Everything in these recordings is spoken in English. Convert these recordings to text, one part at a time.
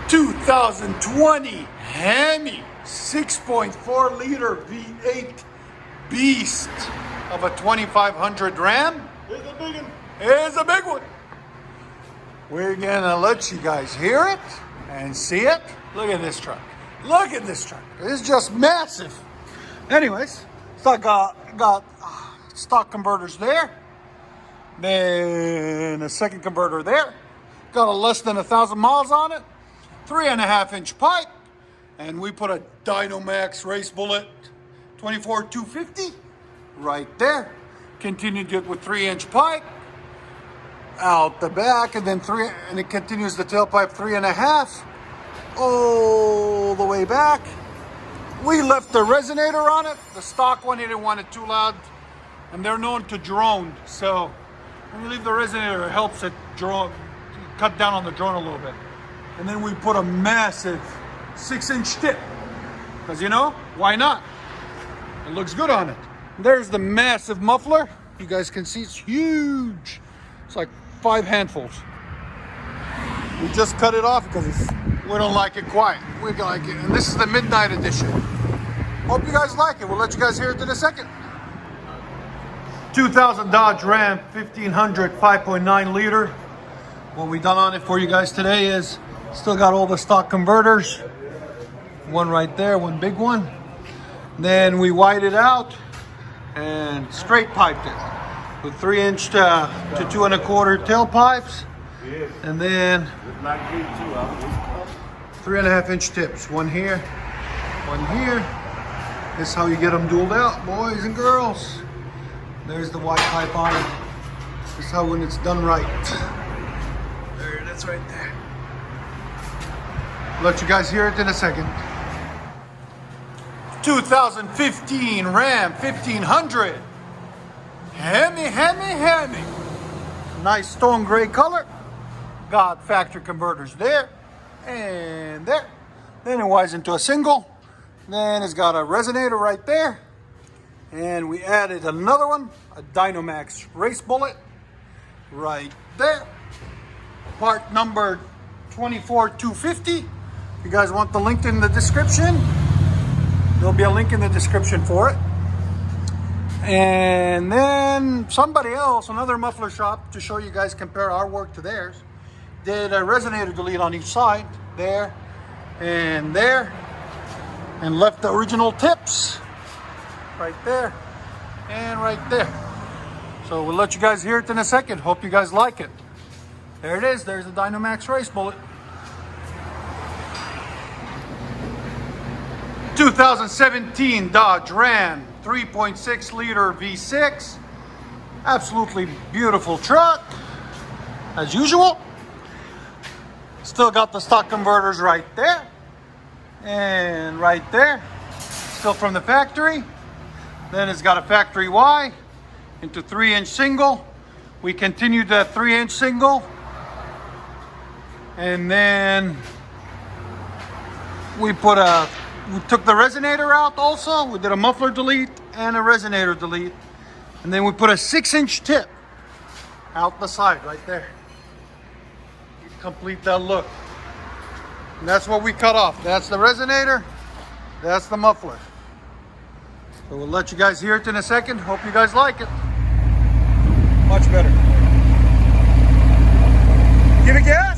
2020 HEMI 6.4 liter V8 beast of a 2500 Ram. Here's a big one. Here's a big one. We're gonna let you guys hear it and see it. Look at this truck. Look at this truck. It's just massive. Anyways, so I got stock converters there. Then a second converter there. Got a less than 1,000 miles on it. 3.5 inch pipe. And we put a Dynamax Race Bullet 24-250 right there. Continued it with 3-inch pipe out the back, and then and it continues the tailpipe 3.5 all the way back. We left the resonator on it. The stock one, he didn't want it too loud, and they're known to drone. So when you leave the resonator, it helps it drone, cut down on the drone a little bit. And then we put a massive 6-inch tip, because you know, why not? It looks good on it. There's the massive muffler. You guys can see it's huge. It's like 5 handfuls. We just cut it off because we don't like it quiet. We like it. And this is the midnight edition. Hope you guys like it. We'll let you guys hear it in a second. 2000 Dodge Ram 1500 5.9 liter. What we done on it for you guys today is still got all the stock converters. One right there, one big one. Then we wired it out and straight piped it with 3-inch to 2.25 tailpipes, and then 3.5-inch tips. One here, one here. This is how you get them dualed out, boys and girls. There's the white pipe on it. This is how when it's done right. There it is right there. Let you guys hear it in a second. 2015 Ram 1500 HEMI. Nice stone gray color. Got factory converters there and there. Then it wires into a single. Then it's got a resonator right there. And we added another one, a Dynamax Race Bullet right there. Part number 24-250. If you guys want the link in the description, there'll be a link in the description for it. And then somebody else, another muffler shop, to show you guys, compare our work to theirs, did a resonator delete on each side, there, and left the original tips right there and right there. So we'll let you guys hear it in a second. Hope you guys like it. There it is. There's the Dynamax Race Bullet. 2017 Dodge Ram 3.6 liter V6. Absolutely beautiful truck as usual. Still got the stock converters right there and right there, still from the factory. Then it's got a factory Y into 3-inch single. We continued that 3-inch single, and then we took the resonator out also. We did a muffler delete and a resonator delete. And then we put a 6-inch tip out the side right there. Complete that look. And that's what we cut off. That's the resonator. That's the muffler. So we'll let you guys hear it in a second. Hope you guys like it. Much better. Give it gas.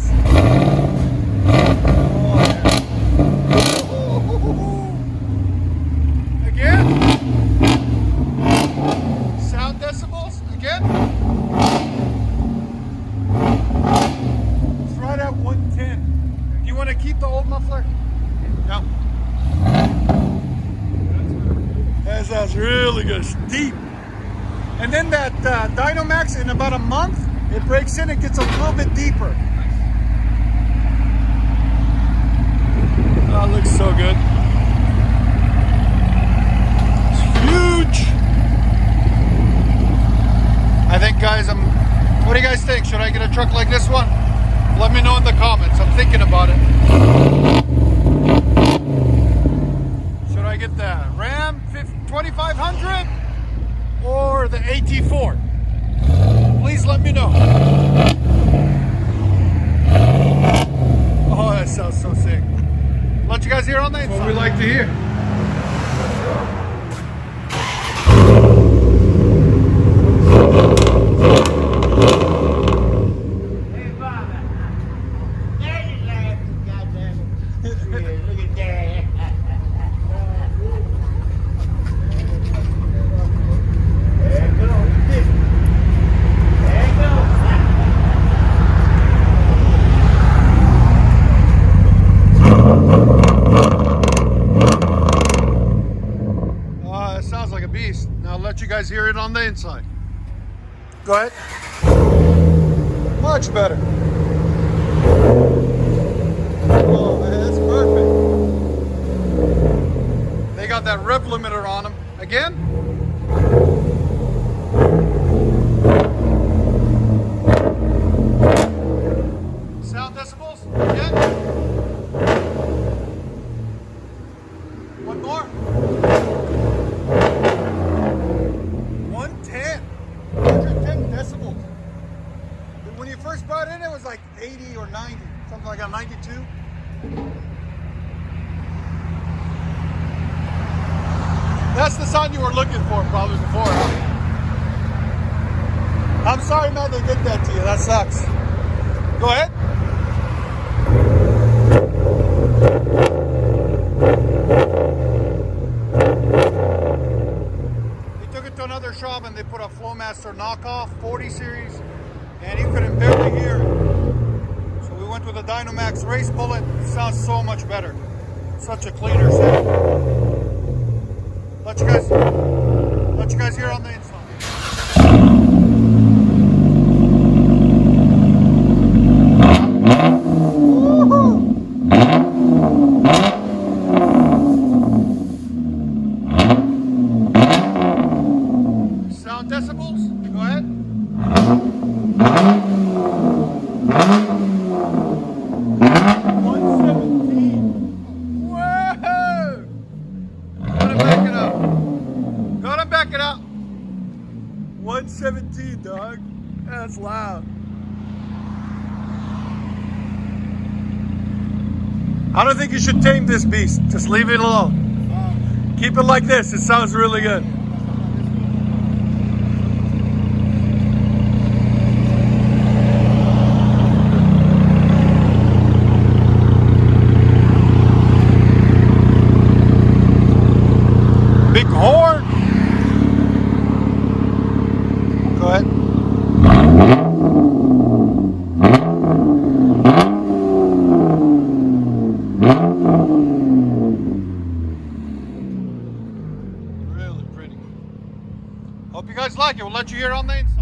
Keep the old muffler? No. That sounds really good. It's deep. And then that Dynamax, in about a month, it breaks in and gets a little bit deeper. Oh, it looks so good. It's huge. I think, guys, what do you guys think? Should I get a truck like this one? Let me know in the comments. I'm thinking about it. Should I get the Ram 2500 or the AT4? Please let me know. Oh, that sounds so sick. Let you guys hear on the inside. What we like to hear. Hey, Father. There you laugh, goddammit. Yeah, look at that. There it goes. There it goes. Oh, that sounds like a beast. Now let you guys hear it on the inside. Go ahead. Much better. Oh man, that's perfect. They got that rev limiter on them. Again. Sound decibels. Again. One more. 110. 110 decibels. When you first brought it in, it was like 80 or 90. Something like that, 92. That's the sound you were looking for probably before, huh? I'm sorry, man, they did that to you. That sucks. Go ahead. They took it to another shop and they put a Flowmaster knockoff 40 series and you couldn't barely hear it. So we went with a Dynamax Race Bullet. It sounds so much better. Such a cleaner sound. Let you guys hear on the inside. Sound decibels? Go ahead. 117. Whoa! Gotta back it up. Gotta back it up. 117, dog. That's loud. I don't think you should tame this beast. Just leave it alone. Keep it like this. It sounds really good. Big horn. Go ahead. Really pretty. Hope you guys like it. We'll let you hear it on the inside.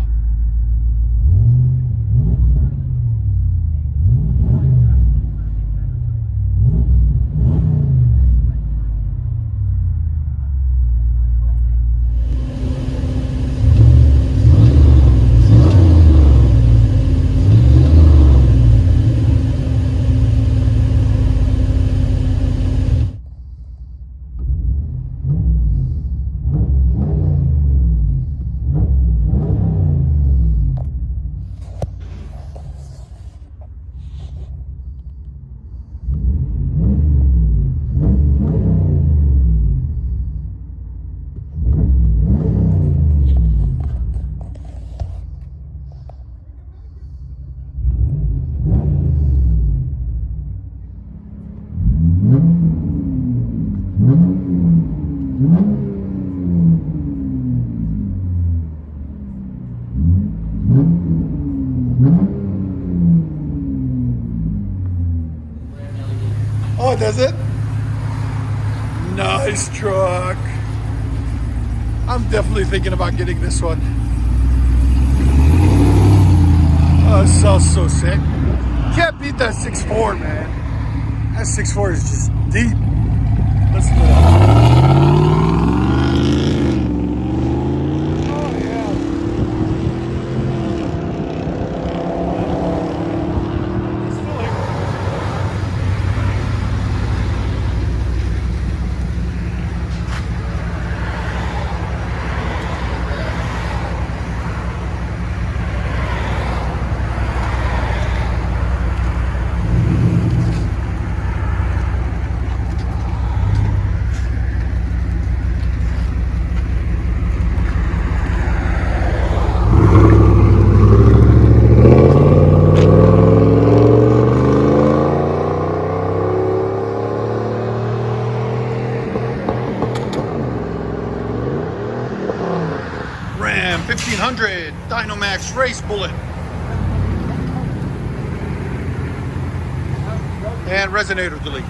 Oh, does it? Nice truck. I'm definitely thinking about getting this one. Oh, it sounds so sick. Can't beat that 6.4, man. That 6.4 is just deep. Listen to that. Oh, yeah. It's still here. Ram 1500 Dynamax race bullet. And resonator deletes.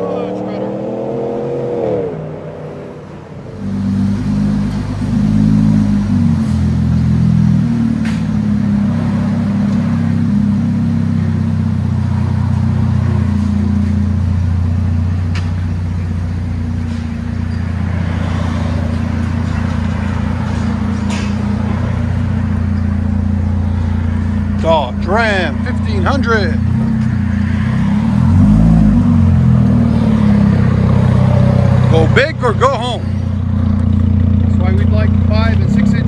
Much better. Dodge Ram 1500. Go big or go home. That's why we'd like 5 and 6 inch